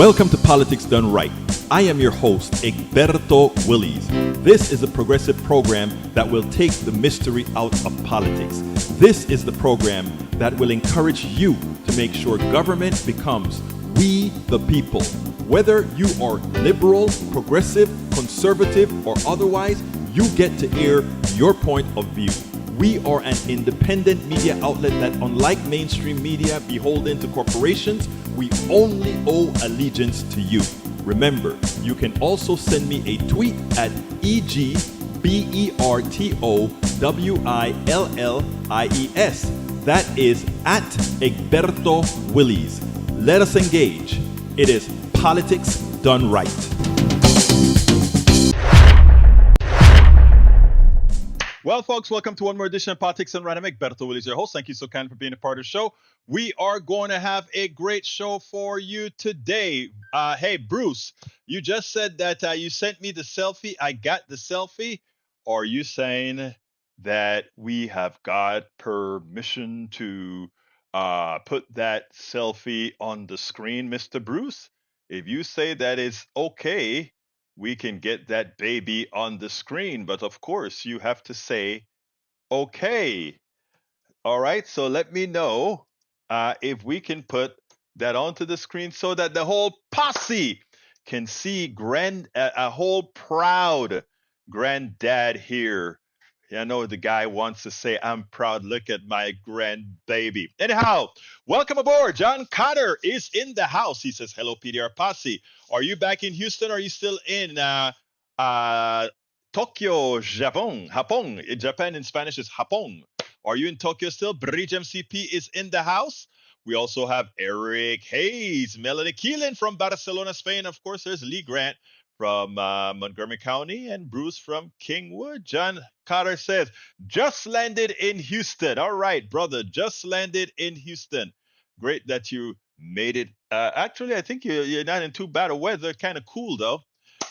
Welcome to Politics Done Right. I am your host, Egberto Willies. This is a progressive program that will take the mystery out of politics. This is the program that will encourage you to make sure government becomes we the people. Whether you are liberal, progressive, conservative, or otherwise, you get to air your point of view. We are an independent media outlet that, unlike mainstream media beholden to corporations, we only owe allegiance to you. Remember, you can also send me a tweet at EGBERTOWILLIES. That is at Egberto Willies. Let us engage. It is Politics Done Right. Well, folks, welcome to one more edition of Politics Done Right. I'm Egberto Willies, your host. Thank you so kind for being a part of the show. We are going to have a great show for you today. Hey, Bruce, you just said that you sent me the selfie. I got the selfie. Are you saying that we have got permission to put that selfie on the screen, Mr. Bruce? If you say that is okay, we can get that baby on the screen. But of course, you have to say, okay. All right. So let me know if we can put that onto the screen so that the whole posse can see a whole proud granddad here. I know the guy wants to say, I'm proud. Look at my grandbaby. Anyhow, welcome aboard. John Cotter is in the house. He says, hello, PDR Posse. Are you back in Houston? Or are you still in Tokyo, Japon? In Japan, in Spanish, is Japon. Are you in Tokyo still? Bridge MCP is in the house. We also have Eric Hayes, Melanie Keelan from Barcelona, Spain. Of course, there's Lee Grant from Montgomery County and Bruce from Kingwood. John Cotter says, just landed in Houston. All right, brother, just landed in Houston. Great that you made it. Actually, I think you're not in too bad of weather. Kind of cool, though.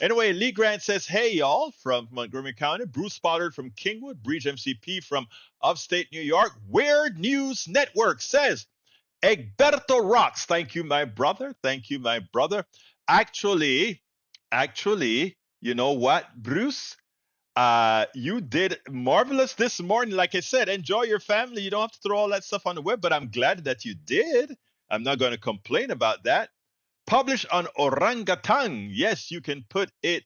Anyway, Lee Grant says, hey, y'all, from Montgomery County. Bruce Pollard from Kingwood. Bridge MCP from upstate New York. Weird News Network says, Egberto rocks. Thank you, my brother. Thank you, my brother. Actually, you know what, Bruce? You did marvelous this morning. Like I said, enjoy your family. You don't have to throw all that stuff on the web, but I'm glad that you did. I'm not going to complain about that. Published on Orangutan. Yes, you can put it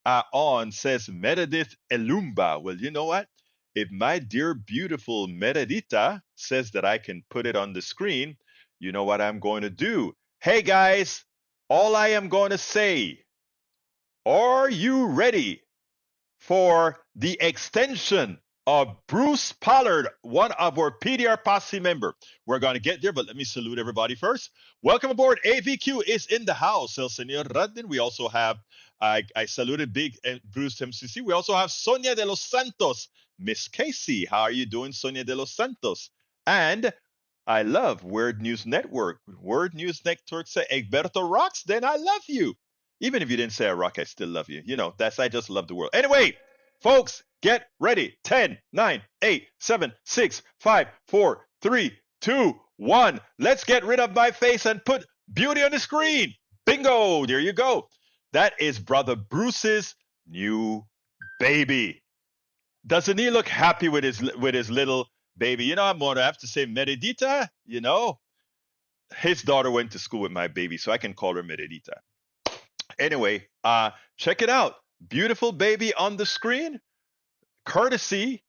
on, says Meredith Elumba. Well, you know what? If my dear, beautiful Meredita says that I can put it on the screen, you know what I'm going to do? Hey, guys, all I am going to say, are you ready for the extension of Bruce Pollard, one of our PDR Posse member? We're going to get there, but let me salute everybody first. Welcome aboard. AVQ is in the house. El Senor Radin. We also have, I saluted Big Bruce MCC. We also have Sonia de los Santos. Miss Casey, how are you doing, Sonia de los Santos? And I love Word News Network. Word News Network say, Egberto rocks, then I love you. Even if you didn't say I rock, I still love you. You know, I just love the world. Anyway, folks, get ready. 10, 9, 8, 7, 6, 5, 4, 3, 2, 1. Let's get rid of my face and put beauty on the screen. Bingo. There you go. That is Brother Bruce's new baby. Doesn't he look happy with his little baby? You know, I'm going to have to say Meredita. You know, his daughter went to school with my baby, so I can call her Meredita. Anyway, check it out. Beautiful baby on the screen, courtesy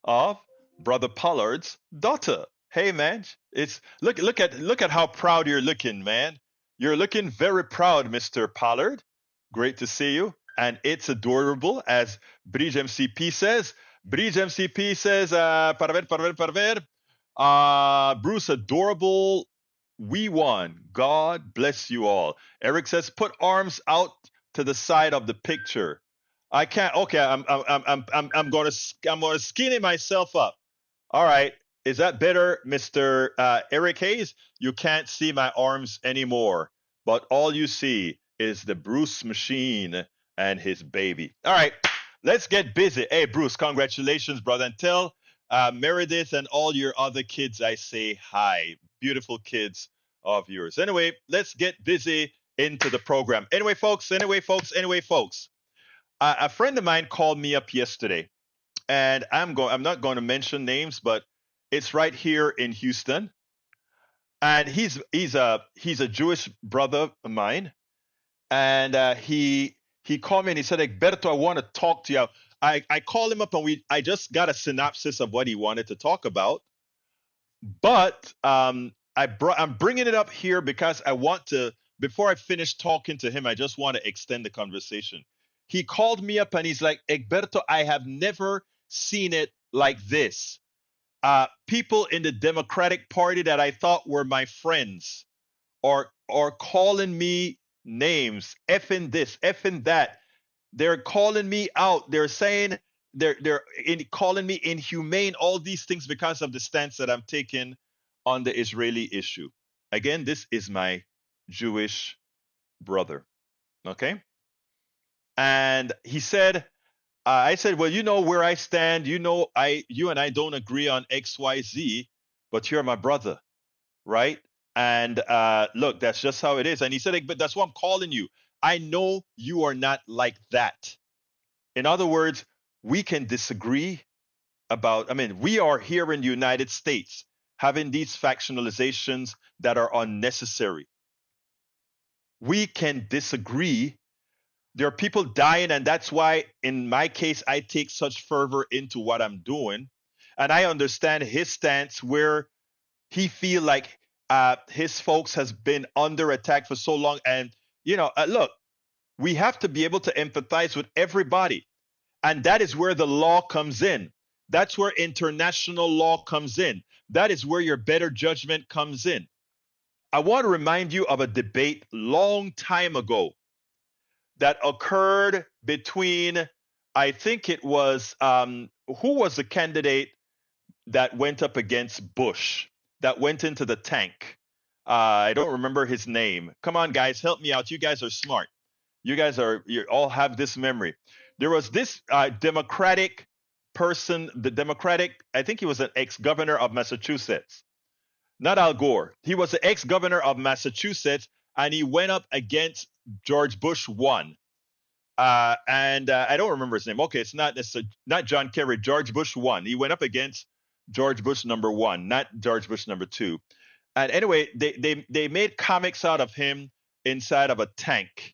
of Brother Pollard's daughter. Hey, man, it's look at how proud you're looking, man. You're looking very proud, Mr. Pollard. Great to see you, and it's adorable, as Bridge MCP says. Bridge MCP says, para ver. Bruce, adorable. We won. God bless you all. Eric says, put arms out to the side of the picture. I can't. Okay, I'm gonna skinny myself up. All right. Is that better, Mr. Eric Hayes? You can't see my arms anymore, but all you see is the Bruce machine and his baby. All right, let's get busy. Hey, Bruce, congratulations, brother. And tell Meredith and all your other kids I say hi. Beautiful kids of yours. Anyway, let's get busy into the program. Anyway, folks. A friend of mine called me up yesterday, and I'm not going to mention names, but it's right here in Houston, and he's a Jewish brother of mine, and he called me and he said, Egberto, I want to talk to you. I called him up and I just got a synopsis of what he wanted to talk about, but I'm bringing it up here because I want to, before I finish talking to him, I just want to extend the conversation. He called me up and he's like, Egberto, I have never seen it like this. People in the Democratic Party that I thought were my friends are calling me names, effing this, effing that. They're calling me out. They're saying calling me inhumane, all these things because of the stance that I'm taking on the Israeli issue. Again, this is my Jewish brother. Okay? And he said, I said, well, you know where I stand. You and I don't agree on XYZ, but you're my brother, right? And look, that's just how it is. And he said, but that's why I'm calling you. I know you are not like that. In other words, we can disagree about, I mean, we are here in the United States having these factionalizations that are unnecessary. We can disagree. There are people dying, and that's why, in my case, I take such fervor into what I'm doing. And I understand his stance where he feel like his folks has been under attack for so long. And, look, we have to be able to empathize with everybody. And that is where the law comes in. That's where international law comes in. That is where your better judgment comes in. I want to remind you of a debate long time ago that occurred between, I think it was, who was the candidate that went up against Bush, that went into the tank? I don't remember his name. Come on, guys, help me out. You guys are smart. You all have this memory. There was this Democratic person, I think he was an ex-governor of Massachusetts, not Al Gore. He was the ex-governor of Massachusetts, and he went up against George Bush won. And I don't remember his name. Okay, it's not John Kerry. George Bush won. He went up against George Bush number 1, not George Bush number 2. And anyway, they made comics out of him inside of a tank.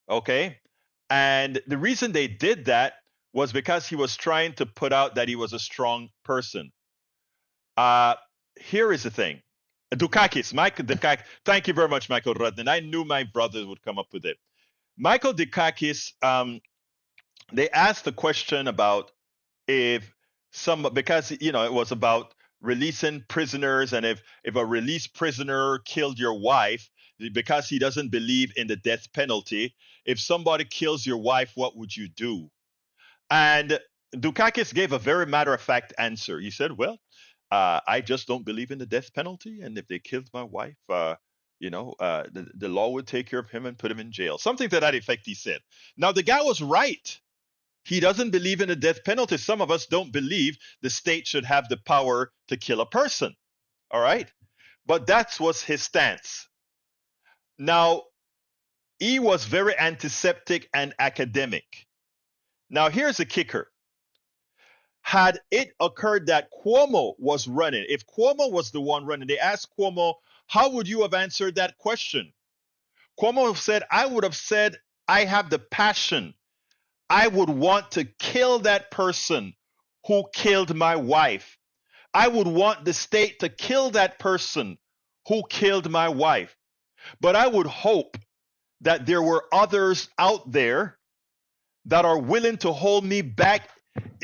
Okay, and the reason they did that was because he was trying to put out that he was a strong person. Here is the thing. Michael Dukakis. Thank you very much, Michael Rudden. I knew my brothers would come up with it. Michael Dukakis, they asked the question about because it was about releasing prisoners, and if a released prisoner killed your wife, because he doesn't believe in the death penalty, if somebody kills your wife, what would you do? And Dukakis gave a very matter-of-fact answer. He said, well, I just don't believe in the death penalty, and if they killed my wife, the law would take care of him and put him in jail. Something to that effect, he said. Now, the guy was right. He doesn't believe in the death penalty. Some of us don't believe the state should have the power to kill a person. All right? But that was his stance. Now, he was very antiseptic and academic. Now, here's the kicker. Had it occurred that Cuomo was running, if Cuomo was the one running, they asked Cuomo, how would you have answered that question? Cuomo said, I would have said, I have the passion. I would want to kill that person who killed my wife. I would want the state to kill that person who killed my wife. But I would hope that there were others out there that are willing to hold me back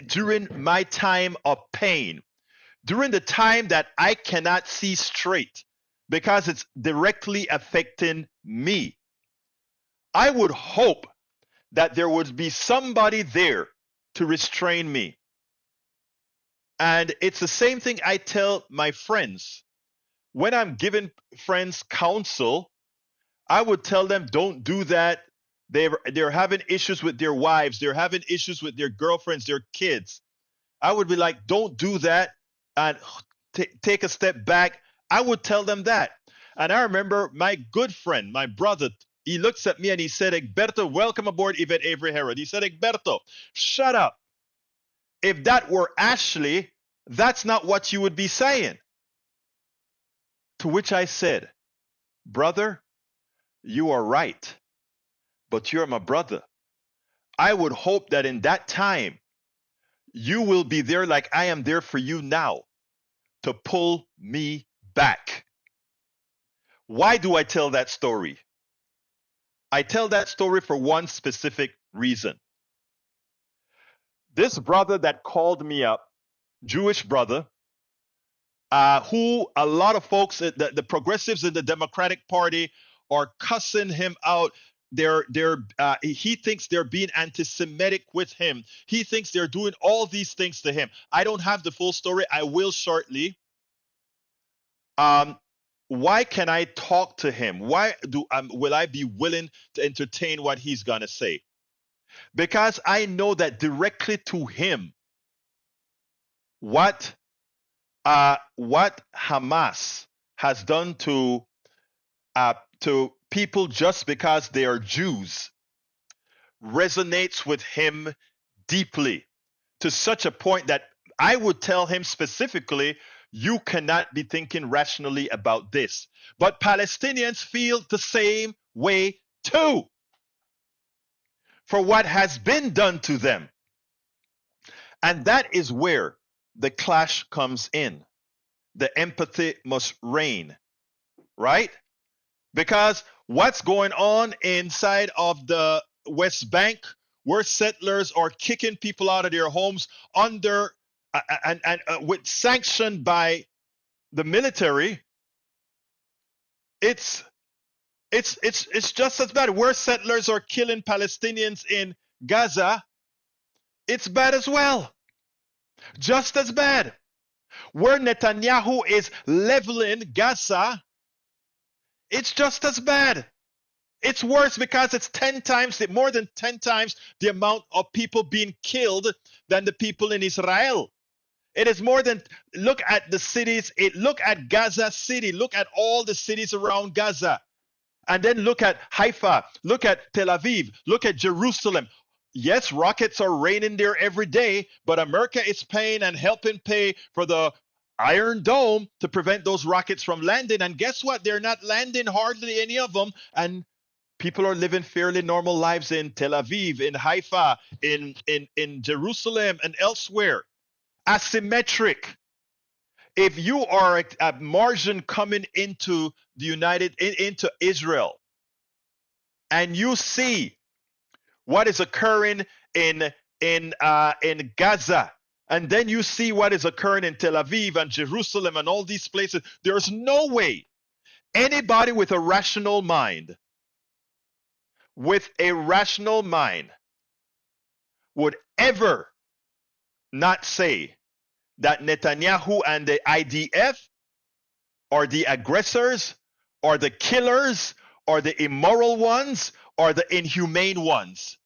during my time of pain, during the time that I cannot see straight because it's directly affecting me. I would hope that there would be somebody there to restrain me. And it's the same thing I tell my friends. When I'm giving friends counsel, I would tell them, don't do that. They're having issues with their wives. They're having issues with their girlfriends, their kids. I would be like, don't do that, and take a step back. I would tell them that. And I remember my good friend, my brother, he looks at me and he said, Egberto, welcome aboard Yvette Avery Herod. He said, Egberto, shut up. If that were Ashley, that's not what you would be saying. To which I said, brother, you are right, but you're my brother. I would hope that in that time, you will be there like I am there for you now to pull me back. Why do I tell that story? I tell that story for one specific reason. This brother that called me up, Jewish brother, who a lot of folks, the progressives in the Democratic Party, are cussing him out. He thinks they're being anti-Semitic with him. He thinks they're doing all these things to him. I don't have the full story. I will shortly. Why can I talk to him? Why will I be willing to entertain what he's gonna say? Because I know that directly to him, what Hamas has done to people just because they are Jews resonates with him deeply, to such a point that I would tell him specifically, you cannot be thinking rationally about this. But Palestinians feel the same way too, for what has been done to them. And that is where the clash comes in. The empathy must reign, right? Because what's going on inside of the West Bank, where settlers are kicking people out of their homes under and with sanctioned by the military, it's just as bad. Where settlers are killing Palestinians in Gaza, it's bad as well. Just as bad. Where Netanyahu is leveling Gaza, it's just as bad. It's worse because it's more than 10 times the amount of people being killed than the people in Israel. It is more than, look at the cities, look at Gaza City, look at all the cities around Gaza. And then look at Haifa, look at Tel Aviv, look at Jerusalem. Yes, rockets are raining there every day, but America is paying and helping pay for the Iron Dome to prevent those rockets from landing. And guess what? They're not landing, hardly any of them. And people are living fairly normal lives in Tel Aviv, in Haifa, in Jerusalem, and elsewhere. Asymmetric. If you are a margin coming into into Israel, and you see what is occurring in Gaza, and then you see what is occurring in Tel Aviv and Jerusalem and all these places, there's no way anybody with a rational mind would ever not say that Netanyahu and the IDF are the aggressors, or the killers, or the immoral ones, or the inhumane ones.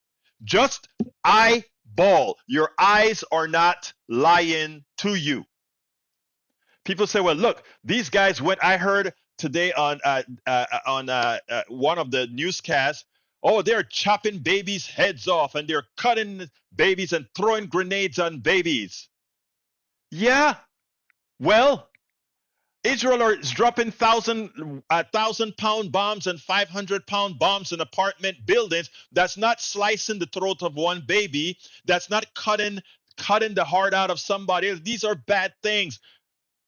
Just eyeball. Your eyes are not lying to you. People say, well, look, these guys went, I heard today on one of the newscasts, oh, they're chopping babies' heads off and they're cutting babies and throwing grenades on babies. Yeah, well, Israel is dropping 1,000-pound bombs and 500-pound bombs in apartment buildings. That's not slicing the throat of one baby. That's not cutting the heart out of somebody. These are bad things.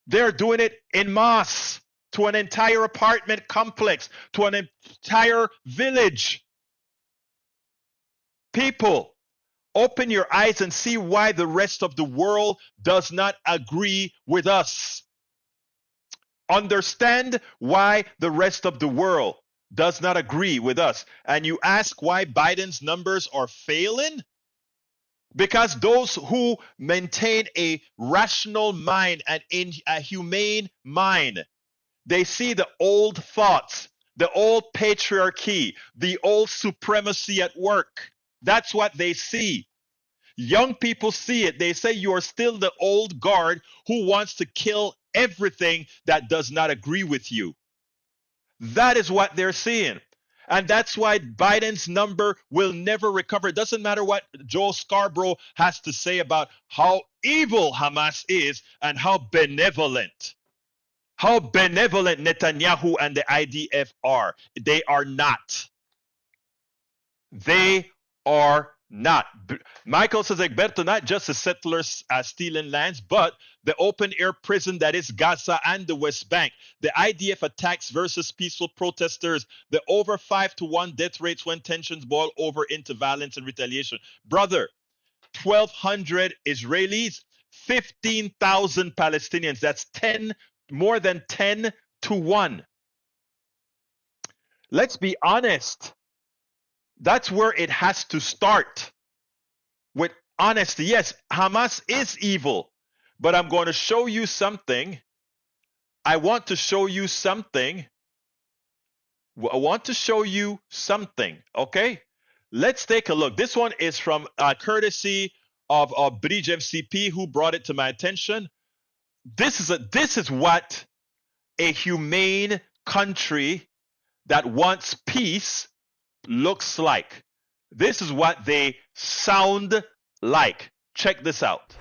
They're doing it en masse to an entire apartment complex, to an entire village. People, open your eyes and see why the rest of the world does not agree with us. Understand why the rest of the world does not agree with us. And you ask why Biden's numbers are failing? Because those who maintain a rational mind and a humane mind, they see the old thoughts, the old patriarchy, the old supremacy at work. That's what they see. Young people see it. They say you are still the old guard who wants to kill everything that does not agree with you. That is what they're seeing. And that's why Biden's number will never recover. It doesn't matter what Joe Scarborough has to say about how evil Hamas is and how benevolent. How benevolent Netanyahu and the IDF are. They are not. They are not. Michael says, Egberto, not just the settlers stealing lands, but the open air prison that is Gaza and the West Bank. The IDF attacks versus peaceful protesters. The over 5-to-1 death rates when tensions boil over into violence and retaliation. Brother, 1,200 Israelis, 15,000 Palestinians. That's more than 10-to-1. Let's be honest. That's where it has to start. With honesty. Yes, Hamas is evil, but I'm going to show you something. I want to show you something. Okay? Let's take a look. This one is from courtesy of Bridge MCP, who brought it to my attention. This is what a humane country that wants peace looks like. This is what they sound like. Check this out.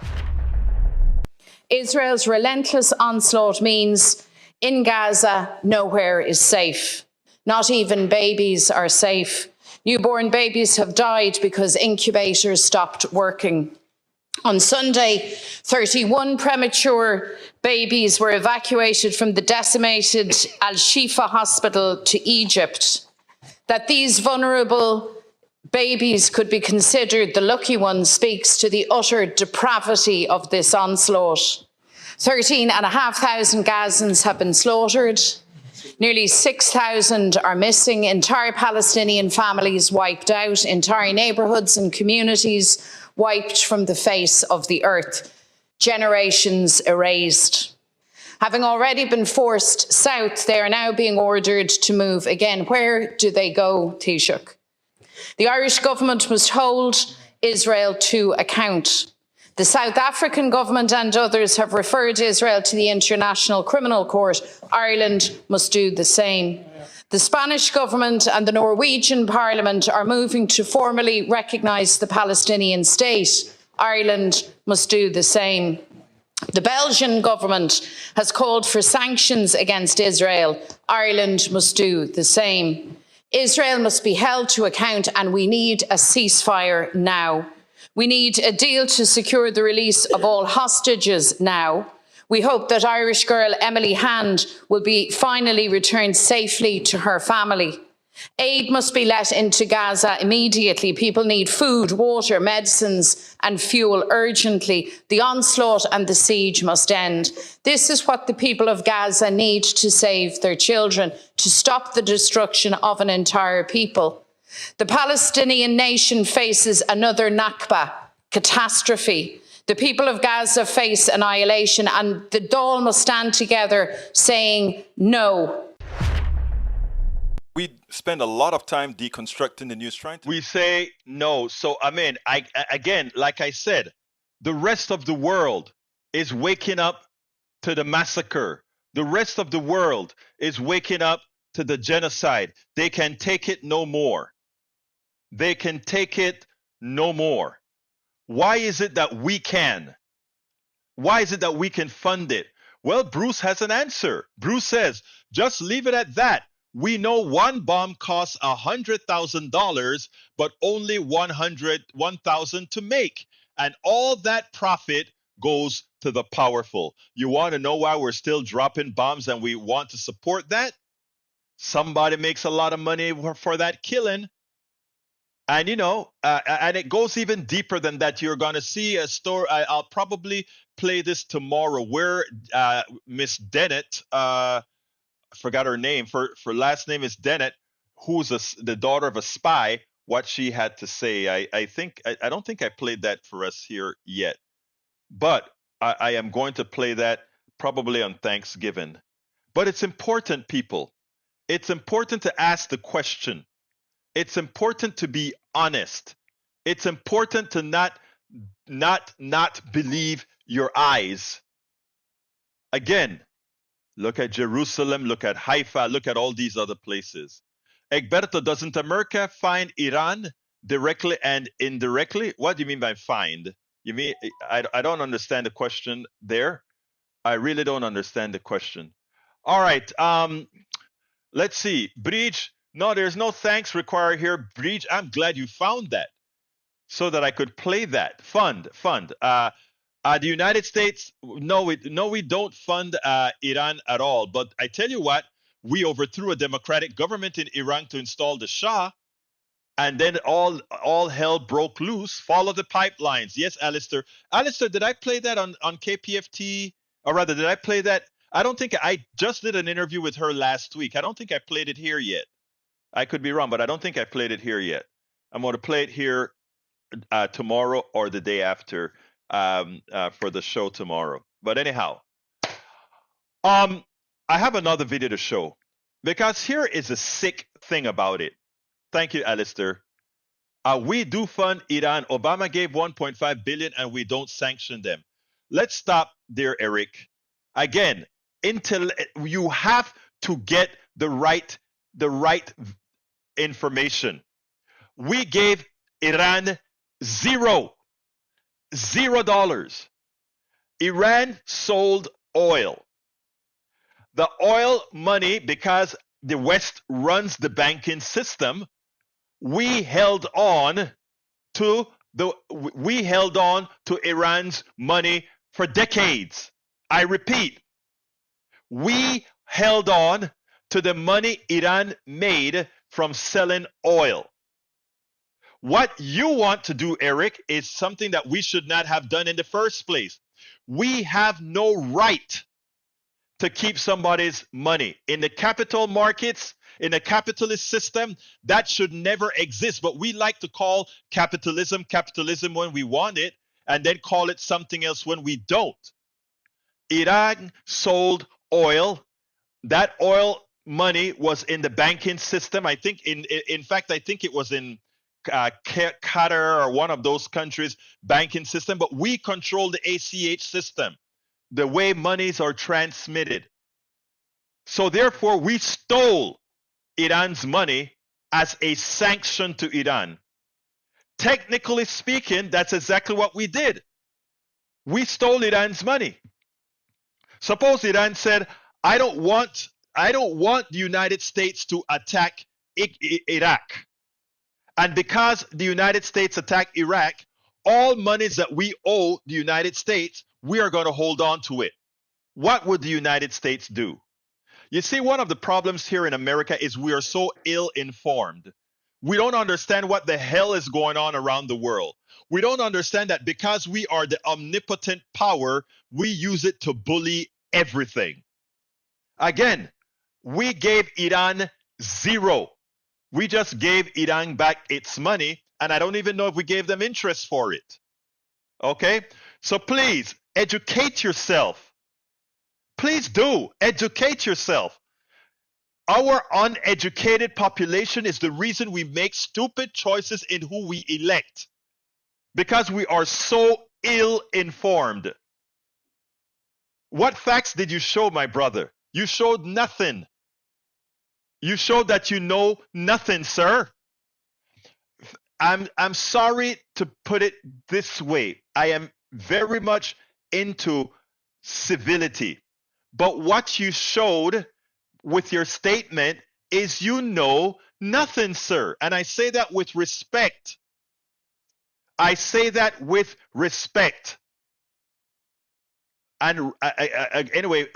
Israel's relentless onslaught means in Gaza, nowhere is safe. Not even babies are safe. Newborn babies have died because incubators stopped working. On Sunday, 31 premature babies were evacuated from the decimated Al-Shifa hospital to Egypt. That these vulnerable babies could be considered the lucky ones speaks to the utter depravity of this onslaught. 13,500 Gazans have been slaughtered. Nearly 6,000 are missing. Entire Palestinian families wiped out. Entire neighbourhoods and communities wiped from the face of the earth. Generations erased. Having already been forced south, they are now being ordered to move again. Where do they go, Taoiseach? The Irish government must hold Israel to account. The South African government and others have referred Israel to the International Criminal Court. Ireland must do the same. The Spanish government and the Norwegian Parliament are moving to formally recognise the Palestinian state. Ireland must do the same. The Belgian government has called for sanctions against Israel. Ireland must do the same. Israel must be held to account, and we need a ceasefire now. We need a deal to secure the release of all hostages now. We hope that Irish girl Emily Hand will be finally returned safely to her family. Aid must be let into Gaza immediately. People need food, water, medicines and fuel urgently. The onslaught and the siege must end. This is what the people of Gaza need to save their children, to stop the destruction of an entire people. The Palestinian nation faces another Nakba, catastrophe. The people of Gaza face annihilation, and the Dáil must stand together saying no. We spend a lot of time deconstructing the news, trying to... We say no. So, again, like I said, the rest of the world is waking up to the massacre. The rest of the world is waking up to the genocide. They can take it no more. They can take it no more. Why is it that we can? Why is it that we can fund it? Well, Bruce has an answer. Bruce says, just leave it at that. We know one bomb costs $100,000, but only $1,000 to make. And all that profit goes to the powerful. You want to know why we're still dropping bombs and we want to support that? Somebody makes a lot of money for that killing. And, and it goes even deeper than that. You're going to see a story. I'll probably play this tomorrow where Miss Dennett, forgot her name, for last name is Dennett, who's the daughter of a spy, what she had to say. I don't think I played that for us here yet, but I am going to play that probably on Thanksgiving. But it's important, people. It's important to ask the question. It's important to be honest. It's important to not believe your eyes. Again, look at Jerusalem, look at Haifa, look at all these other places. Egberto, doesn't America find Iran directly and indirectly? What do you mean by find? You mean I don't understand the question there. I really don't understand the question. All right. Let's see. Breach. No, there's no thanks required here. Breach. I'm glad you found that so that I could play that. Fund. The United States. No, we don't fund Iran at all. But I tell you what, we overthrew a democratic government in Iran to install the Shah, and then all hell broke loose. Follow the pipelines. Yes, Alistair. Alistair, did I play that on KPFT? Or rather, did I play that? I don't think I just did an interview with her last week. I don't think I played it here yet. I could be wrong, but I don't think I played it here yet. I'm going to play it here tomorrow or the day after for the show tomorrow. But anyhow, I have another video to show because here is a sick thing about it. Thank you, Alistair. We do fund Iran. Obama gave 1.5 billion, and we don't sanction them. Let's stop there, Eric. Again, you have to get the right information. We gave Iran $0. Iran sold oil. The oil money, because the West runs the banking system, we held on to Iran's money for decades. I repeat, we held on to the money Iran made from selling oil. What you want to do, Eric, is something that we should not have done in the first place. We have no right to keep somebody's money. In the capital markets, in a capitalist system, that should never exist. But we like to call capitalism when we want it, and then call it something else when we don't. Iran sold oil. That oil money was in the banking system. I think in fact, I think it was in Qatar or one of those countries' banking system, but we control the ACH system, the way monies are transmitted. So therefore, we stole Iran's money as a sanction to Iran. Technically speaking, that's exactly what we did. We stole Iran's money. Suppose Iran said, I don't want the United States to attack Iraq. And because the United States attacked Iraq, all monies that we owe the United States, we are going to hold on to it. What would the United States do? You see, one of the problems here in America is we are so ill-informed. We don't understand what the hell is going on around the world. We don't understand that because we are the omnipotent power, we use it to bully everything. Again, we gave Iran $0. We just gave Iran back its money, and I don't even know if we gave them interest for it. Okay? So please, educate yourself. Please do. Educate yourself. Our uneducated population is the reason we make stupid choices in who we elect. Because we are so ill-informed. What facts did you show, my brother? You showed nothing. You showed that you know nothing, sir. I'm sorry to put it this way. I am very much into civility. But what you showed with your statement is you know nothing, sir. And I say that with respect. I say that with respect. And anyway,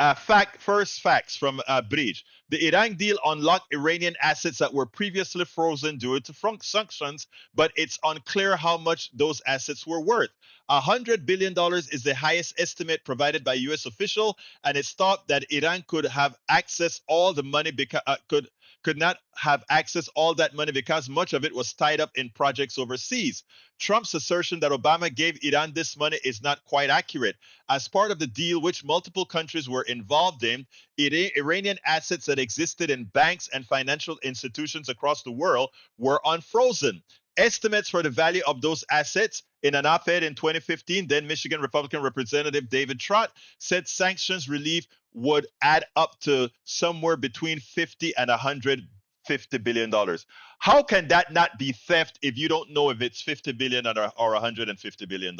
first facts from Bridge. The Iran deal unlocked Iranian assets that were previously frozen due to sanctions, but it's unclear how much those assets were worth. $100 billion is the highest estimate provided by U.S. official, and it's thought that Iran could have accessed all the money could not have accessed all that money because much of it was tied up in projects overseas. Trump's assertion that Obama gave Iran this money is not quite accurate. As part of the deal, which multiple countries were involved in, Iranian assets that existed in banks and financial institutions across the world were unfrozen. Estimates for the value of those assets in an op-ed in 2015, then Michigan Republican Representative David Trott said sanctions relief would add up to somewhere between 50 and 150 $50 billion. How can that not be theft if you don't know if it's $50 billion or $150 billion?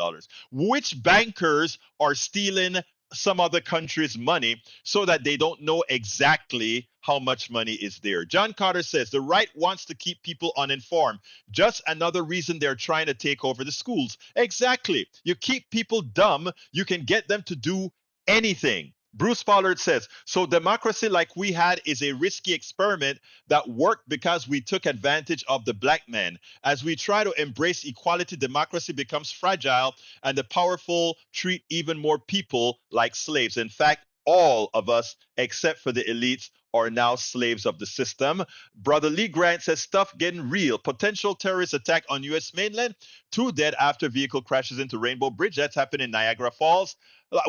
Which bankers are stealing some other country's money so that they don't know exactly how much money is there? John Carter says the right wants to keep people uninformed. Just another reason they're trying to take over the schools. Exactly. You keep people dumb, you can get them to do anything. Bruce Pollard says, so democracy like we had is a risky experiment that worked because we took advantage of the black man. As we try to embrace equality, democracy becomes fragile and the powerful treat even more people like slaves. In fact, all of us, except for the elites, are now slaves of the system. Brother Lee Grant says, stuff getting real. Potential terrorist attack on U.S. mainland. 2 dead after vehicle crashes into Rainbow Bridge. That's happened in Niagara Falls.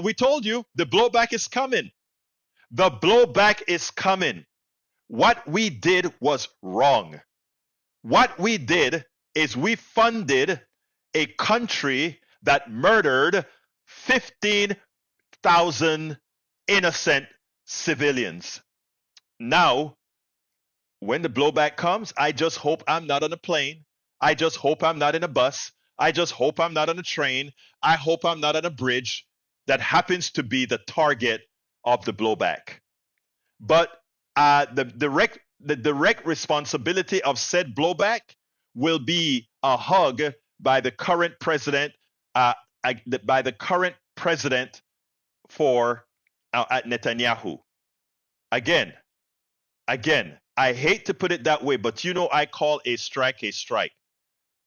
We told you the blowback is coming. The blowback is coming. What we did was wrong. What we did is we funded a country that murdered 15,000 innocent civilians. Now, when the blowback comes, I just hope I'm not on a plane. I just hope I'm not in a bus. I just hope I'm not on a train. I hope I'm not on a bridge that happens to be the target of the blowback. But the direct responsibility of said blowback will be a hug by the current president, at Netanyahu. Again, I hate to put it that way, but you know I call a strike a strike.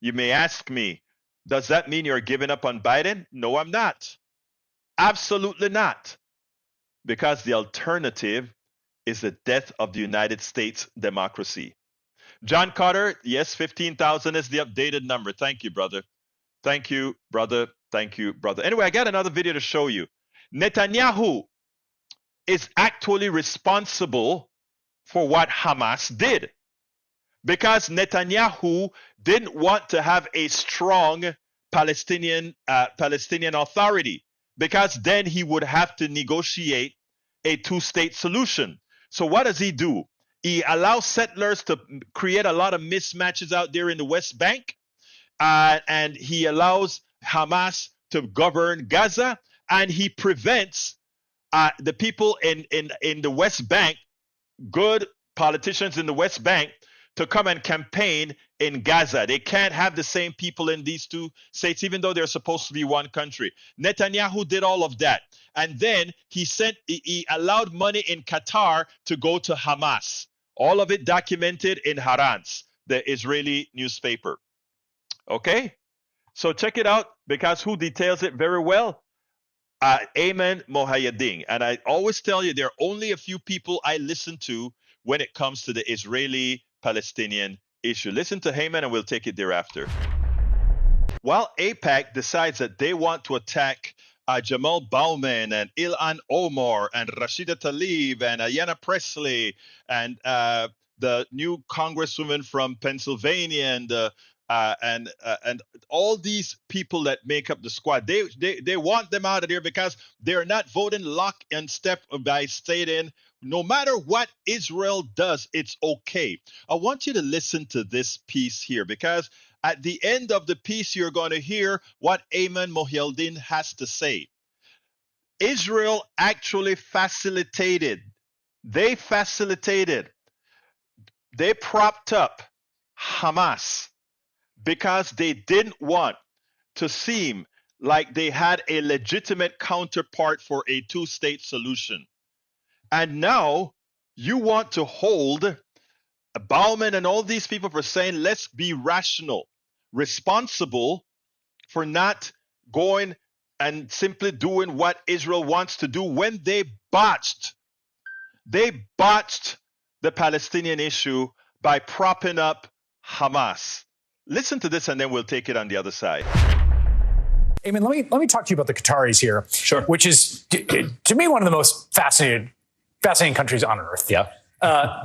You may ask me, does that mean you're giving up on Biden? No, I'm not. Absolutely not. Because the alternative is the death of the United States democracy. John Carter, yes, 15,000 is the updated number. Thank you, brother. Thank you, brother. Thank you, brother. Anyway, I got another video to show you. Netanyahu is actually responsible for what Hamas did. Because Netanyahu didn't want to have a strong Palestinian Authority, because then he would have to negotiate a 2-state solution. So what does he do? He allows settlers to create a lot of mismatches out there in the West Bank, and he allows Hamas to govern Gaza, and he prevents the people in the West Bank, good politicians in the West Bank, to come and campaign in Gaza. They can't have the same people in these 2 states, even though they're supposed to be one country. Netanyahu did all of that. And then he allowed money in Qatar to go to Hamas. All of it documented in Haaretz, the Israeli newspaper. Okay? So check it out, because who details it very well? Ayman Mohayedin. And I always tell you, there are only a few people I listen to when it comes to the Israeli-Palestinian issue. Listen to Ayman and we'll take it thereafter. While AIPAC decides that they want to attack Jamal Bowman and Ilhan Omar and Rashida Tlaib and Ayanna Pressley and the new congresswoman from Pennsylvania and all these people that make up the squad, they want them out of there because they're not voting lock and step by stating no matter what Israel does, it's okay. I want you to listen to this piece here, because at the end of the piece, you're going to hear what Ayman Mohyeldin has to say. Israel actually facilitated, they propped up Hamas because they didn't want to seem like they had a legitimate counterpart for a 2-state solution. And now you want to hold Bauman and all these people for saying, let's be rational, responsible for not going and simply doing what Israel wants to do when they botched the Palestinian issue by propping up Hamas. Listen to this and then we'll take it on the other side. Ayman, let me talk to you about the Qataris here. Sure. Which is, to me, one of the most fascinating countries on earth. Yeah.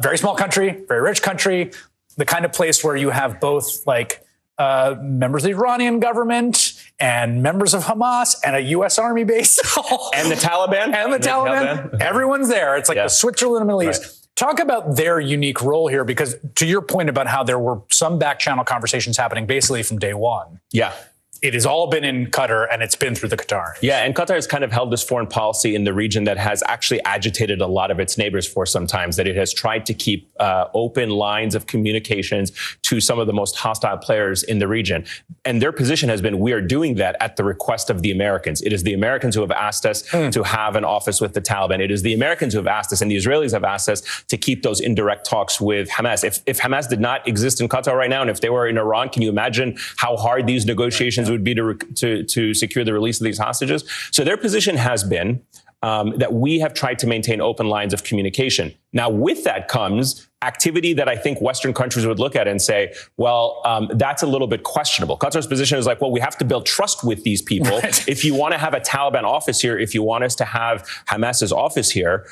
Very small country, very rich country, the kind of place where you have both members of the Iranian government and members of Hamas and a U.S. Army base. And the Taliban. And the Taliban. Everyone's there. It's like the Switzerland of the Middle East. Talk about their unique role here, because to your point about how there were some back channel conversations happening basically from day one. Yeah. It has all been in Qatar, and it's been through the Qataris. Yeah, and Qatar has kind of held this foreign policy in the region that has actually agitated a lot of its neighbors for some time, that it has tried to keep open lines of communications to some of the most hostile players in the region. And their position has been, we are doing that at the request of the Americans. It is the Americans who have asked us to have an office with the Taliban. It is the Americans who have asked us, and the Israelis have asked us to keep those indirect talks with Hamas. If Hamas did not exist in Qatar right now, and if they were in Iran, can you imagine how hard these negotiations would be to secure the release of these hostages? So their position has been that we have tried to maintain open lines of communication. Now, with that comes activity that I think Western countries would look at and say, well, that's a little bit questionable. Qatar's position is like, well, we have to build trust with these people. Right. If you want to have a Taliban office here, if you want us to have Hamas's office here,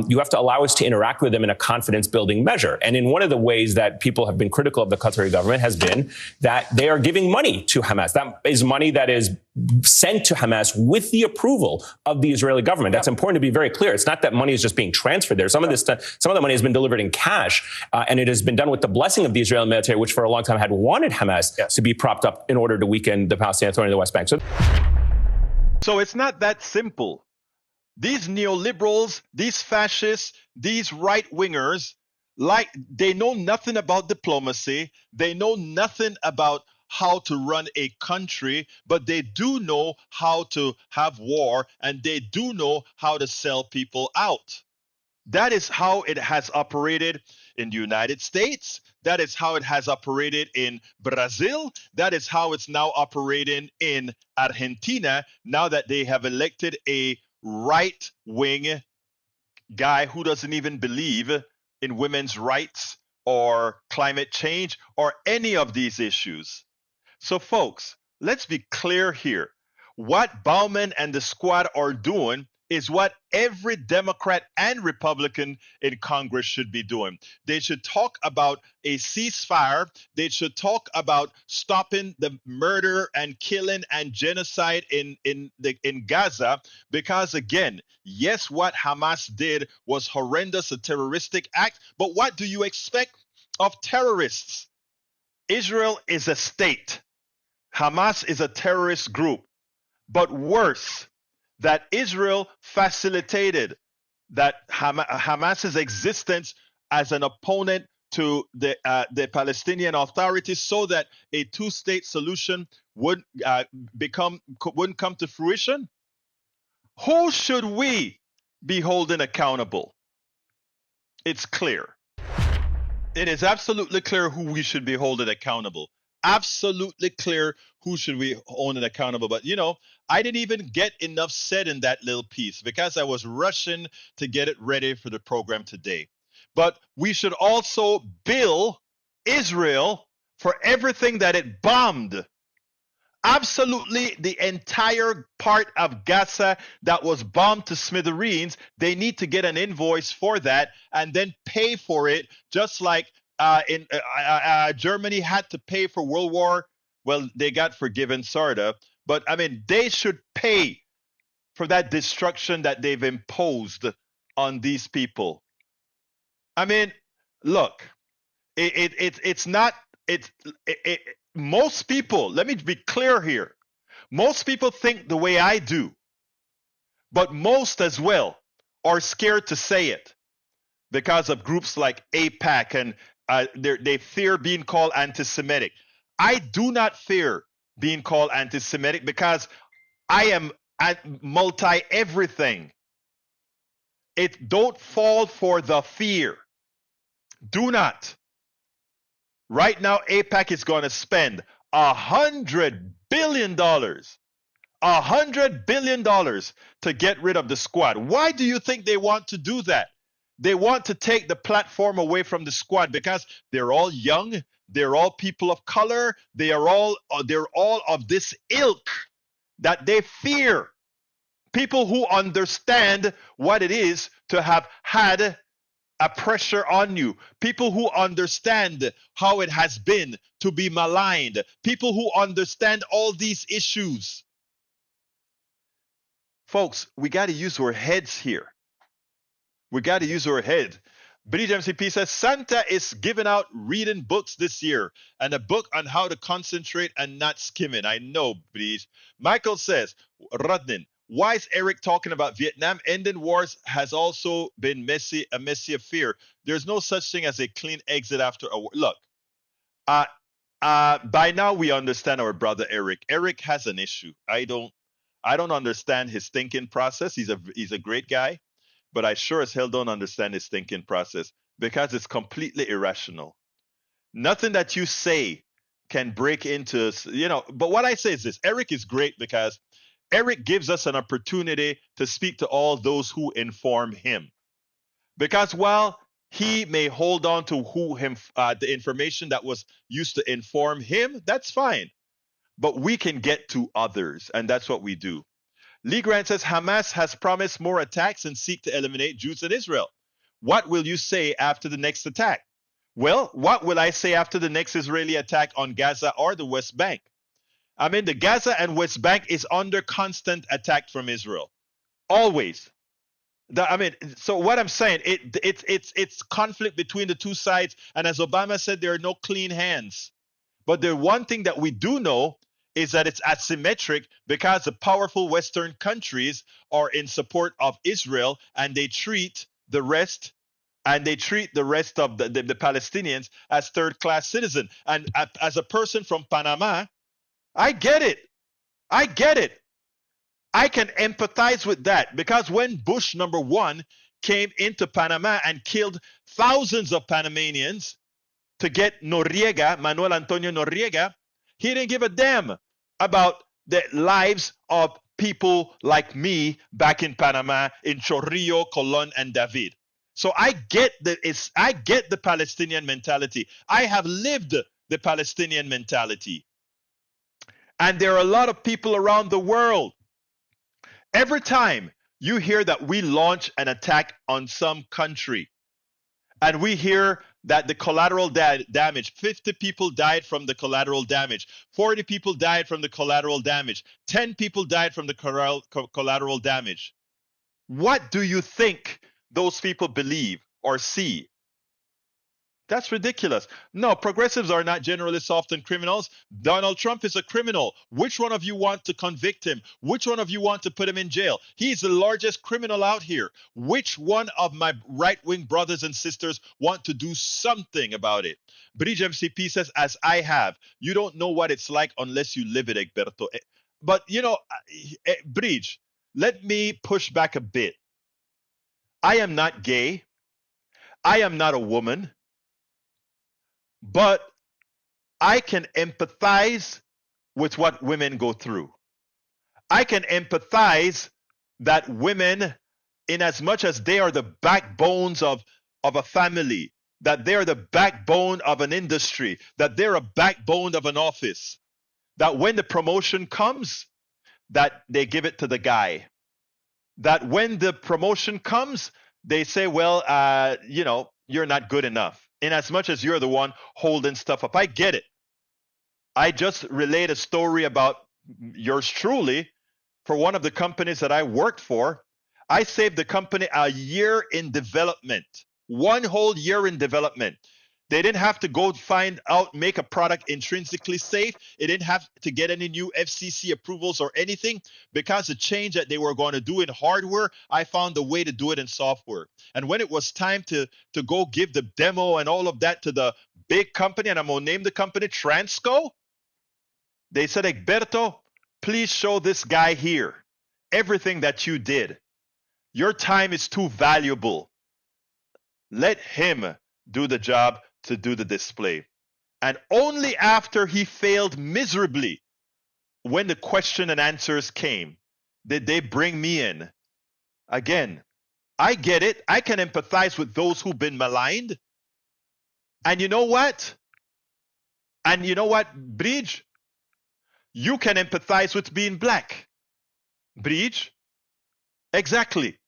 you have to allow us to interact with them in a confidence-building measure. And in one of the ways that people have been critical of the Qatari government has been that they are giving money to Hamas. That is money that is sent to Hamas with the approval of the Israeli government. That's important to be very clear. It's not that money is just being transferred there. Some of the money has been delivered in cash, and it has been done with the blessing of the Israeli military, which for a long time had wanted Hamas to be propped up in order to weaken the Palestinian Authority in the West Bank. So it's not that simple. These neoliberals, these fascists, these right-wingers, like, they know nothing about diplomacy. They know nothing about how to run a country, but they do know how to have war, and they do know how to sell people out. That is how it has operated in the United States. That is how it has operated in Brazil. That is how it's now operating in Argentina, now that they have elected a right-wing guy who doesn't even believe in women's rights or climate change or any of these issues. So, folks, let's be clear here. What Bauman and the squad are doing is what every Democrat and Republican in Congress should be doing. They should talk about a ceasefire. They should talk about stopping the murder and killing and genocide in Gaza, because, again, yes, what Hamas did was horrendous, a terroristic act, but what do you expect of terrorists? Israel is a state. Hamas is a terrorist group. But worse, that Israel facilitated that Hamas's existence as an opponent to the Palestinian Authority, so that a two-state solution wouldn't come to fruition. Who should we be holding accountable? It's clear. It is absolutely clear who we should be holding accountable. Absolutely clear who should we hold it accountable. But, I didn't even get enough said in that little piece because I was rushing to get it ready for the program today. But we should also bill Israel for everything that it bombed. Absolutely, the entire part of Gaza that was bombed to smithereens, they need to get an invoice for that and then pay for it, just like Germany had to pay for World War. Well, they got forgiven, sort of. But, they should pay for that destruction that they've imposed on these people. Look, most people, let me be clear here. Most people think the way I do, but most as well are scared to say it because of groups like AIPAC, and they fear being called anti-Semitic. I do not fear being called anti-Semitic because I am multi-everything. Don't fall for the fear. Do not. Right now, AIPAC is going to spend $100 billion. $100 billion to get rid of the squad. Why do you think they want to do that? They want to take the platform away from the squad because they're all young, they're all people of color, they're all of this ilk that they fear. People who understand what it is to have had a pressure on you. People who understand how it has been to be maligned. People who understand all these issues. Folks, we got to use our heads here. We got to use our head. Bridge MCP says Santa is giving out reading books this year and a book on how to concentrate and not skimming. I know, Bridge. Michael says, Rudnin, why is Eric talking about Vietnam? Ending wars has also been a messy affair. There's no such thing as a clean exit after a war. Look, by now we understand our brother Eric. Eric has an issue. I don't understand his thinking process. He's a great guy. But I sure as hell don't understand his thinking process because it's completely irrational. Nothing that you say can break into, but what I say is this: Eric is great because Eric gives us an opportunity to speak to all those who inform him. Because while he may hold on to the information that was used to inform him, that's fine. But we can get to others, and that's what we do. Lee Grant says Hamas has promised more attacks and seek to eliminate Jews in Israel. What will you say after the next attack? Well, what will I say after the next Israeli attack on Gaza or the West Bank? I mean, the Gaza and West Bank is under constant attack from Israel. Always. So what I'm saying, it's conflict between the two sides. And as Obama said, there are no clean hands. But the one thing that we do know is that it's asymmetric because the powerful Western countries are in support of Israel and they treat the rest of the Palestinians as third-class citizens. And as a person from Panama, I get it. I can empathize with that because when Bush #1 came into Panama and killed thousands of Panamanians to get Manuel Antonio Noriega, he didn't give a damn about the lives of people like me back in Panama, in Chorrillo, Colon, and David. So I get the Palestinian mentality. I have lived the Palestinian mentality. And there are a lot of people around the world. Every time you hear that we launch an attack on some country, and we hear that the collateral damage, 50 people died from the collateral damage, 40 people died from the collateral damage, 10 people died from the collateral damage. What do you think those people believe or see? That's ridiculous. No, progressives are not generally soft and criminals. Donald Trump is a criminal. Which one of you want to convict him? Which one of you want to put him in jail? He's the largest criminal out here. Which one of my right-wing brothers and sisters want to do something about it? Bridge MCP says, as I have. You don't know what it's like unless you live it, Egberto. But, Bridge, let me push back a bit. I am not gay. I am not a woman. But I can empathize with what women go through. I can empathize that women, in as much as they are the backbones of a family, that they're the backbone of an industry, that they're a backbone of an office, that when the promotion comes, that they give it to the guy. That when the promotion comes, they say, well, you're not good enough. In as much as you're the one holding stuff up. I get it. I just relayed a story about yours truly for one of the companies that I worked for. I saved the company a year in development, 1 whole year in development. They didn't have to go make a product intrinsically safe. It didn't have to get any new FCC approvals or anything because the change that they were going to do in hardware, I found a way to do it in software. And when it was time to go give the demo and all of that to the big company, and I'm going to name the company Transco, they said, Egberto, please show this guy here everything that you did. Your time is too valuable. Let him do the job to do the display. And only after he failed miserably, when the question and answers came, did they bring me in. Again, I get it. I can empathize with those who've been maligned. And you know what? Bridge? You can empathize with being black. Bridge? Exactly.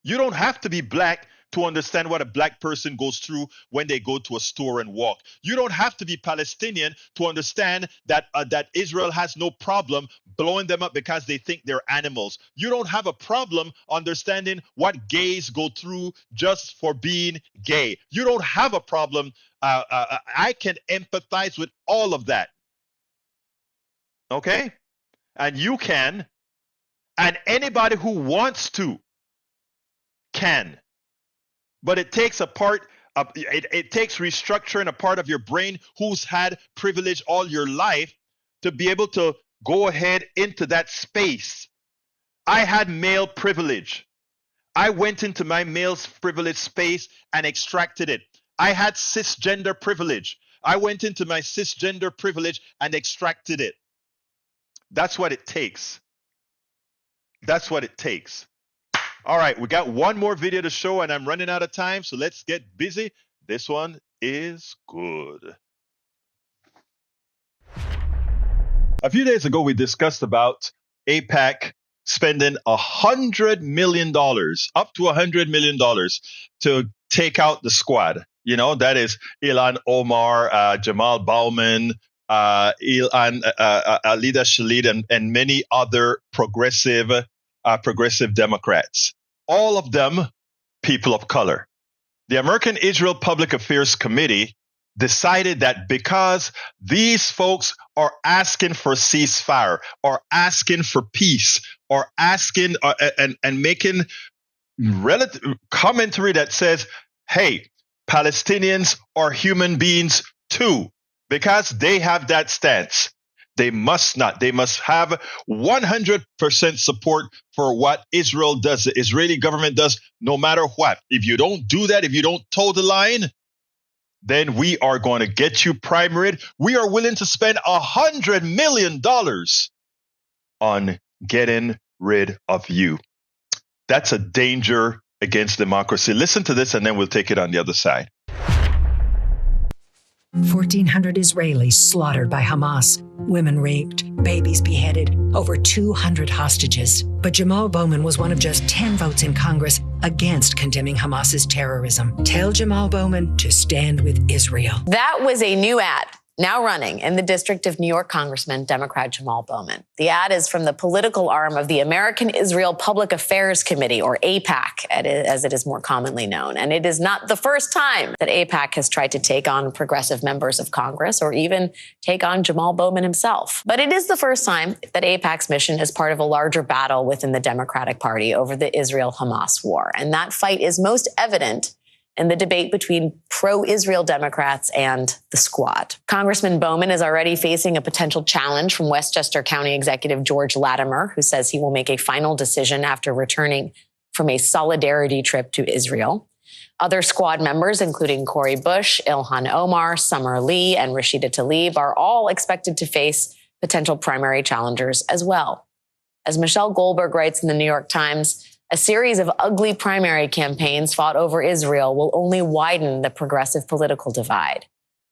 You don't have to be black to understand what a black person goes through when they go to a store and walk. You don't have to be Palestinian to understand that that Israel has no problem blowing them up because they think they're animals. You don't have a problem understanding what gays go through just for being gay. You don't have a problem. I can empathize with all of that. Okay? And you can. And anybody who wants to can. But it takes a part of it takes restructuring a part of your brain who's had privilege all your life to be able to go ahead into that space. I had male privilege. I went into my male privilege space and extracted it. I had cisgender privilege. I went into my cisgender privilege and extracted it. That's what it takes. That's what it takes. All right, we got one more video to show and I'm running out of time, so let's get busy. This one is good. A few days ago, we discussed about AIPAC spending $100 million, up to $100 million to take out the squad. You know, that is Ilhan Omar, Jamal Bowman, Alida Shalit, and many other progressive Democrats. All of them people of color. The American Israel Public Affairs Committee decided that because these folks are asking for ceasefire, or asking for peace, or asking and making relative commentary that says, hey, Palestinians are human beings too, because they have that stance. They must not. They must have 100% support for what Israel does, the Israeli government does, no matter what. If you don't do that, if you don't toe the line, then we are going to get you primaried. We are willing to spend $100 million on getting rid of you. That's a danger against democracy. Listen to this, and then we'll take it on the other side. 1,400 Israelis slaughtered by Hamas, women raped, babies beheaded, over 200 hostages. But Jamal Bowman was one of just 10 votes in Congress against condemning Hamas's terrorism. Tell Jamal Bowman to stand with Israel. That was a new ad, now running in the District of New York Congressman, Democrat Jamal Bowman. The ad is from the political arm of the American Israel Public Affairs Committee, or AIPAC, as it is more commonly known. And it is not the first time that AIPAC has tried to take on progressive members of Congress or even take on Jamal Bowman himself. But it is the first time that AIPAC's mission is part of a larger battle within the Democratic Party over the Israel-Hamas war. And that fight is most evident in the debate between pro-Israel Democrats and the Squad. Congressman Bowman is already facing a potential challenge from Westchester County Executive George Latimer, who says he will make a final decision after returning from a solidarity trip to Israel. Other Squad members, including Cori Bush, Ilhan Omar, Summer Lee, and Rashida Tlaib, are all expected to face potential primary challengers as well. As Michelle Goldberg writes in the New York Times, a series of ugly primary campaigns fought over Israel will only widen the progressive political divide.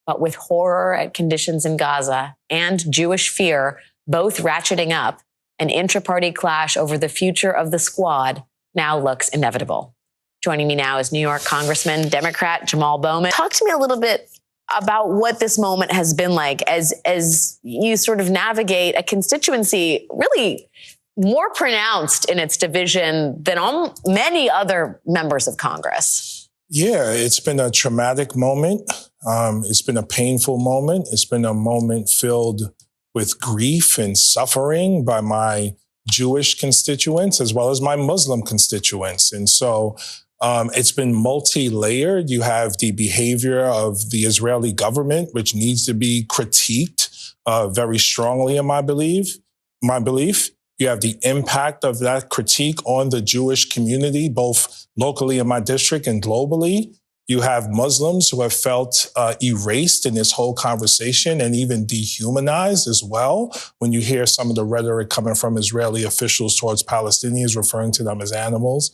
But with horror at conditions in Gaza and Jewish fear both ratcheting up, an intra-party clash over the future of the Squad now looks inevitable. Joining me now is New York Congressman, Democrat Jamal Bowman. Talk to me a little bit about what this moment has been like as you sort of navigate a constituency really more pronounced in its division than many other members of Congress. Yeah, it's been a traumatic moment. It's been a painful moment. It's been a moment filled with grief and suffering by my Jewish constituents as well as my Muslim constituents. And so it's been multi-layered. You have the behavior of the Israeli government, which needs to be critiqued very strongly in my belief. You have the impact of that critique on the Jewish community, both locally in my district and globally. You have Muslims who have felt erased in this whole conversation and even dehumanized as well when you hear some of the rhetoric coming from Israeli officials towards Palestinians, referring to them as animals.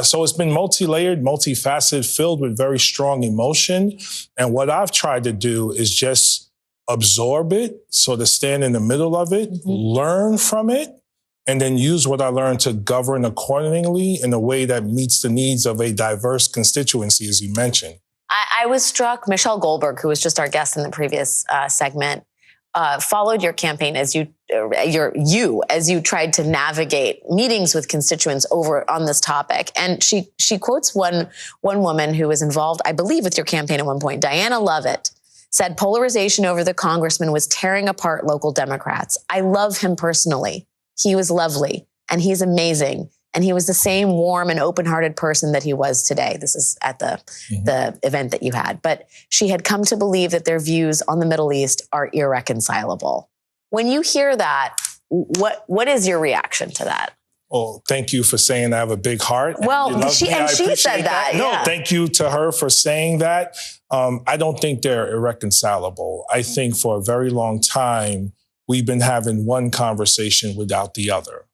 So it's been multi-layered, multifaceted, filled with very strong emotion. And what I've tried to do is just absorb it, sort of stand in the middle of it, learn from it, and then use what I learned to govern accordingly in a way that meets the needs of a diverse constituency, as you mentioned. I was struck, Michelle Goldberg, who was just our guest in the previous segment, followed your campaign as you tried to navigate meetings with constituents over on this topic. And she quotes one woman who was involved, I believe, with your campaign at one point, Diana Lovett, said polarization over the congressman was tearing apart local Democrats. I love him personally. He was lovely and he's amazing. And he was the same warm and open-hearted person that he was today. This is at the event that you had. But she had come to believe that their views on the Middle East are irreconcilable. When you hear that, what is your reaction to that? Well, thank you for saying I have a big heart. Well, she said that. No, yeah. Thank you to her for saying that. I don't think they're irreconcilable. I think for a very long time, we've been having one conversation without the other.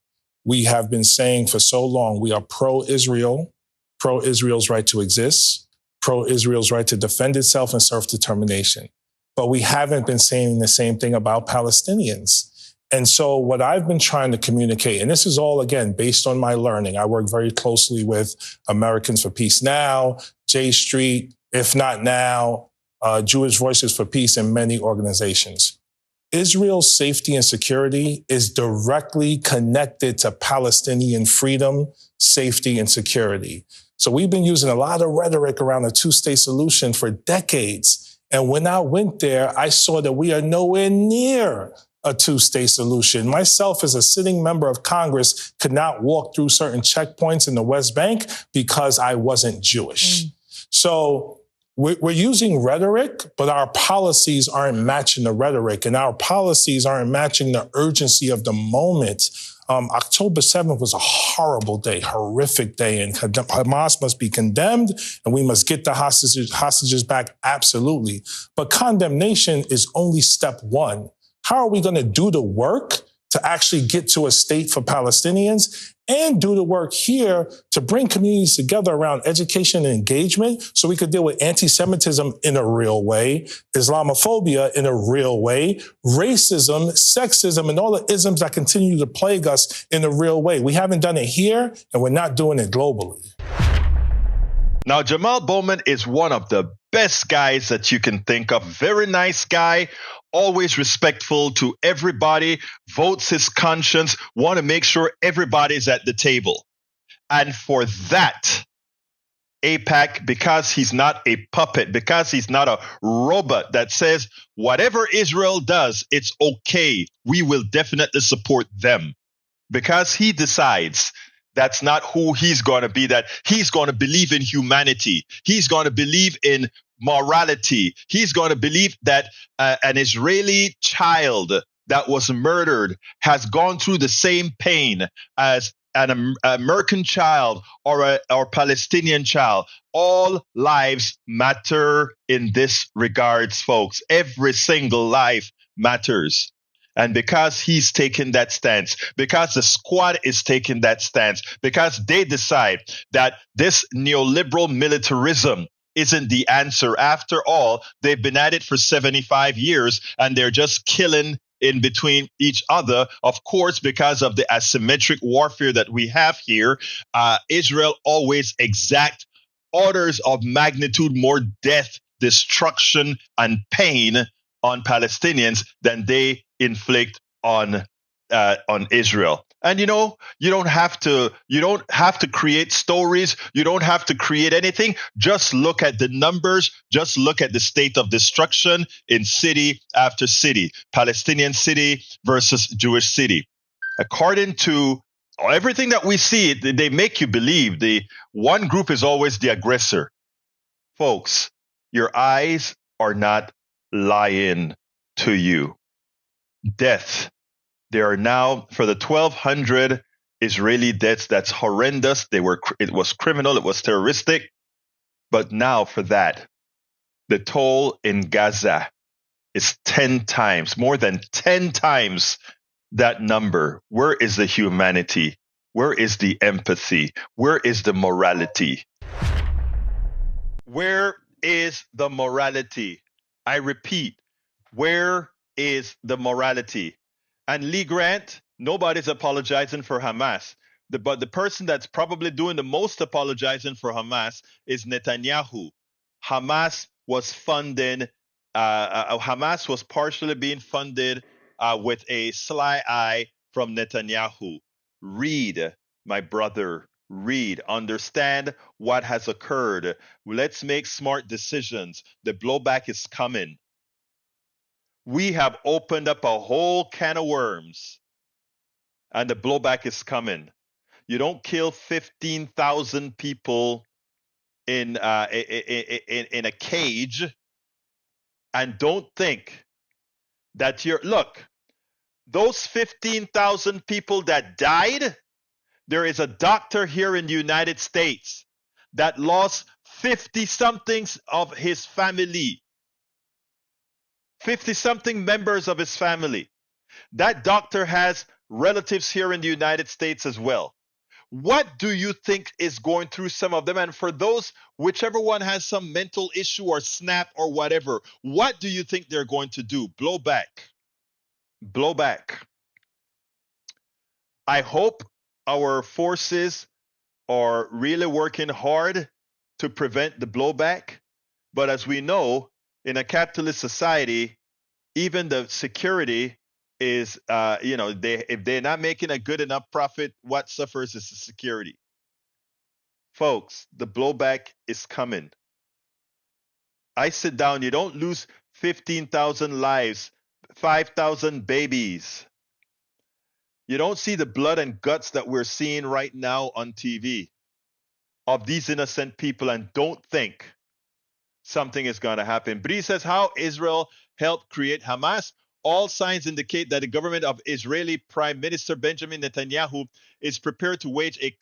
We have been saying for so long, we are pro-Israel, pro-Israel's right to exist, pro-Israel's right to defend itself and self-determination. But we haven't been saying the same thing about Palestinians. And so what I've been trying to communicate, and this is all, again, based on my learning. I work very closely with Americans for Peace Now, J Street, If Not Now, Jewish Voices for Peace, and many organizations. Israel's safety and security is directly connected to Palestinian freedom, safety, and security. So we've been using a lot of rhetoric around a two-state solution for decades. And when I went there, I saw that we are nowhere near a two-state solution. Myself, as a sitting member of Congress, could not walk through certain checkpoints in the West Bank because I wasn't Jewish. So we're using rhetoric, but our policies aren't matching the rhetoric, and our policies aren't matching the urgency of the moment. October 7th was a horrible day, horrific day, and Hamas must be condemned, and we must get the hostages back, absolutely. But condemnation is only step one. How are we going to do the work to actually get to a state for Palestinians and do the work here to bring communities together around education and engagement so we could deal with anti-Semitism in a real way, Islamophobia in a real way, racism, sexism, and all the isms that continue to plague us in a real way? We haven't done it here, and we're not doing it globally. Now, Jamal Bowman is one of the best guys that you can think of. Very nice guy, always respectful to everybody, votes his conscience, want to make sure everybody's at the table. And for that, AIPAC, because he's not a puppet, because he's not a robot that says, whatever Israel does, it's okay. We will definitely support them. Because he decides that's not who he's going to be, that he's going to believe in humanity. He's going to believe in morality. He's going to believe that an Israeli child that was murdered has gone through the same pain as an American child or a Palestinian child. All lives matter in this regards, folks. Every single life matters. And because he's taken that stance, because the squad is taking that stance, because they decide that this neoliberal militarism isn't the answer. After all, they've been at it for 75 years and they're just killing in between each other. Of course, because of the asymmetric warfare that we have here, Israel always exact orders of magnitude more death, destruction, and pain on Palestinians than they inflict on Israel. And you don't have to create stories. You don't have to create anything. Just look at the numbers. Just look at the state of destruction in city after city. Palestinian city versus Jewish city. According to everything that we see, they make you believe the one group is always the aggressor. Folks, your eyes are not lying to you. Death. There are now, for the 1,200 Israeli deaths, that's horrendous. It was criminal. It was terroristic. But now for that, the toll in Gaza is 10 times, more than 10 times that number. Where is the humanity? Where is the empathy? Where is the morality? Where is the morality? I repeat, where is the morality? And Lee Grant, Nobody's apologizing for Hamas. But the person that's probably doing the most apologizing for Hamas is Netanyahu. Hamas was Hamas was partially being funded with a sly eye from Netanyahu. Read, my brother, read, understand what has occurred. Let's make smart decisions. The blowback is coming. We have opened up a whole can of worms, and the blowback is coming. You don't kill 15,000 people in a cage and don't think that look, those 15,000 people that died, there is a doctor here in the United States that lost 50 somethings of his family, 50 something members of his family. That doctor has relatives here in the United States as well. What do you think is going through some of them? And for those, whichever one has some mental issue or snap or whatever, what do you think they're going to do? Blow back. Blow back. I hope our forces are really working hard to prevent the blowback. But as we know, in a capitalist society, even the security is, if they're not making a good enough profit, what suffers is the security. Folks, the blowback is coming. I sit down, you don't lose 15,000 lives, 5,000 babies. You don't see the blood and guts that we're seeing right now on TV of these innocent people and don't think something is going to happen. Bree says, how Israel helped create Hamas? All signs indicate that the government of Israeli Prime Minister Benjamin Netanyahu is prepared to wage a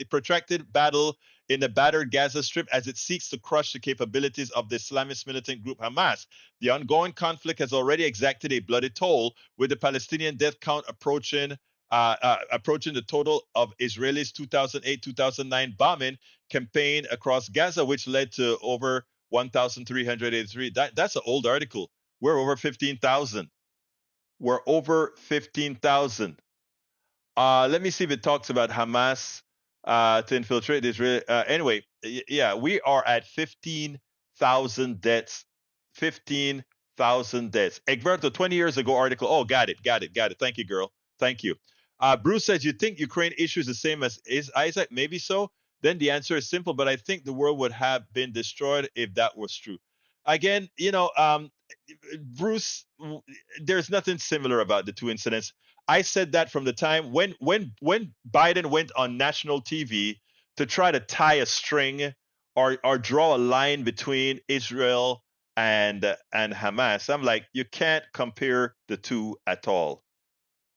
protracted battle in the battered Gaza Strip as it seeks to crush the capabilities of the Islamist militant group Hamas. The ongoing conflict has already exacted a bloody toll, with the Palestinian death count approaching the total of Israelis' 2008-2009 bombing campaign across Gaza, which led to over 1,383. That's an old article. We're over 15,000. We're over 15,000. Let me see if it talks about Hamas to infiltrate Israel. Anyway, yeah, we are at 15,000 deaths. 15,000 deaths. Egberto, 20 years ago article. Oh, got it. Thank you, girl. Thank you. Bruce says, you think Ukraine issues the same as Isaac? Maybe so. Then the answer is simple, but I think the world would have been destroyed if that was true. Again, Bruce, there's nothing similar about the two incidents. I said that from the time when Biden went on national TV to try to tie a string or draw a line between Israel and Hamas. I'm like, you can't compare the two at all.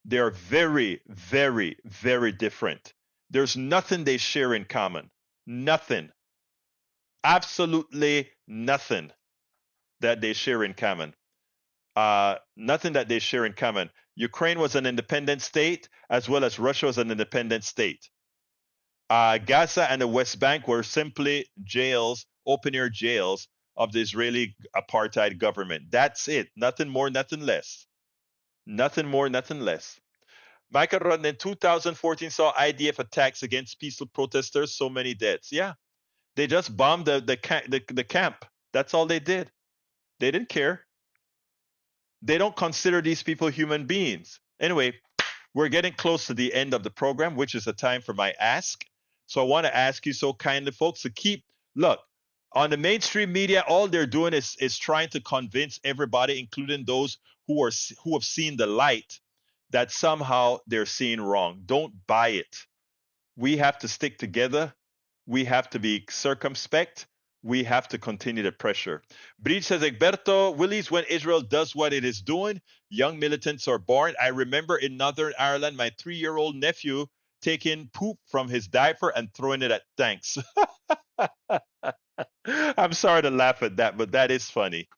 They're very, very, very different. There's nothing they share in common. Nothing. Absolutely nothing that they share in common. Nothing that they share in common. Ukraine was an independent state, as well as Russia was an independent state. Gaza and the West Bank were simply jails, open-air jails of the Israeli apartheid government. That's it. Nothing more, nothing less. Nothing more, nothing less. Michael Rodden in 2014 saw IDF attacks against peaceful protesters, so many deaths. Yeah, they just bombed the camp. That's all they did. They didn't care. They don't consider these people human beings. Anyway, we're getting close to the end of the program, which is the time for my ask. So I want to ask you so kindly, folks, to look, on the mainstream media, all they're doing is trying to convince everybody, including those who have seen the light, that somehow they're seeing wrong. Don't buy it. We have to stick together. We have to be circumspect. We have to continue the pressure. Bridge says, Egberto, Willis, when Israel does what it is doing, young militants are born. I remember in Northern Ireland, my 3-year-old nephew taking poop from his diaper and throwing it at tanks. I'm sorry to laugh at that, but that is funny.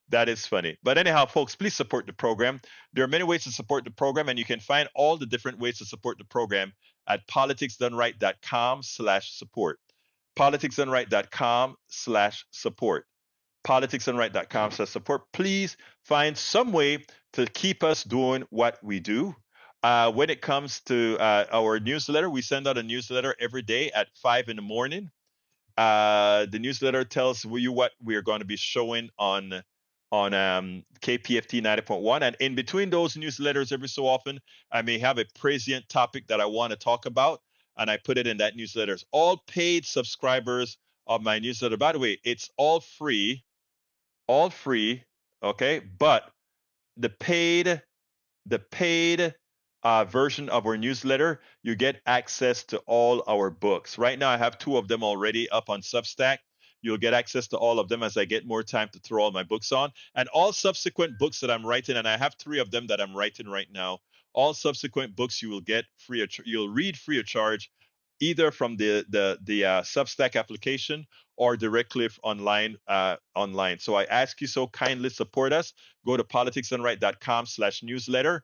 That is funny. But anyhow, folks, please support the program. There are many ways to support the program, and you can find all the different ways to support the program at politicsdoneright.com/support. politicsdoneright.com/support. politicsdoneright.com/support. Please find some way to keep us doing what we do. When it comes to our newsletter, we send out a newsletter every day at 5 in the morning. The newsletter tells you what we are going to be showing on KPFT 90.1. And in between those newsletters, every so often, I may have a prescient topic that I want to talk about, and I put it in that newsletter. All paid subscribers of my newsletter, by the way, it's all free, okay? But the paid version of our newsletter, you get access to all our books. Right now, I have 2 of them already up on Substack. You'll get access to all of them as I get more time to throw all my books on. And all subsequent books that I'm writing, and I have 3 of them that I'm writing right now, all subsequent books you will get free. You'll read free of charge, either from the Substack application or directly online. So I ask you so kindly support us. Go to politicsdoneright.com/newsletter.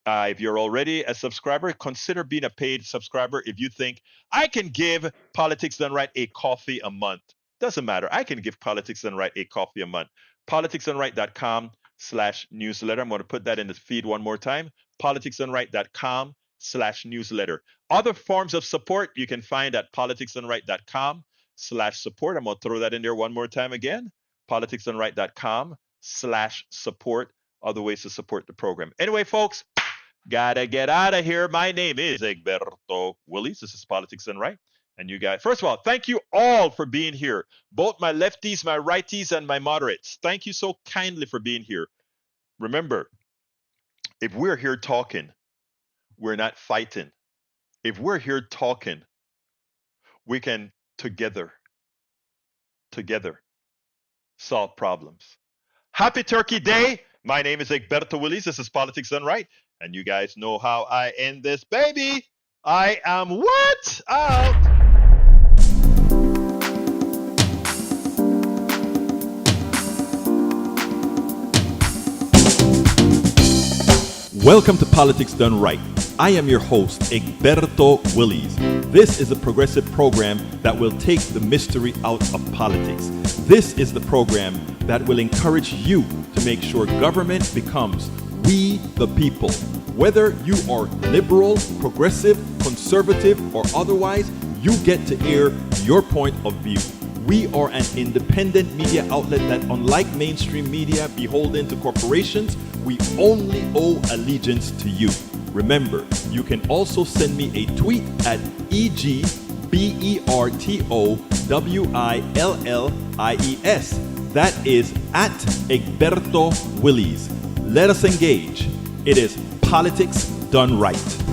If you're already a subscriber, consider being a paid subscriber. If you think I can give Politics Done Right a coffee a month, doesn't matter. I can give Politics Done Right a coffee a month. politicsdoneright.com/newsletter. I'm going to put that in the feed one more time. politicsdoneright.com/newsletter. Other forms of support you can find at politicsdoneright.com/support. I'm going to throw that in there one more time again. politicsdoneright.com/support. Other ways to support the program. Anyway, folks, gotta get out of here. My name is Egberto Willies. This is Politics Done Right. And you guys, first of all, thank you all for being here. Both my lefties, my righties, and my moderates. Thank you so kindly for being here. Remember, if we're here talking, we're not fighting. If we're here talking, we can together solve problems. Happy Turkey Day. My name is Egberto Willies. This is Politics Done Right. And you guys know how I end this, baby. I am what? Out. Welcome to Politics Done Right. I am your host, Egberto Willies. This is a progressive program that will take the mystery out of politics. This is the program that will encourage you to make sure government becomes we the people. Whether you are liberal, progressive, conservative, or otherwise, you get to air your point of view. We are an independent media outlet that, unlike mainstream media beholden to corporations, we only owe allegiance to you. Remember, you can also send me a tweet at EGBERTOWILLIES. That is at Egberto Willies. Let us engage. It is Politics Done Right.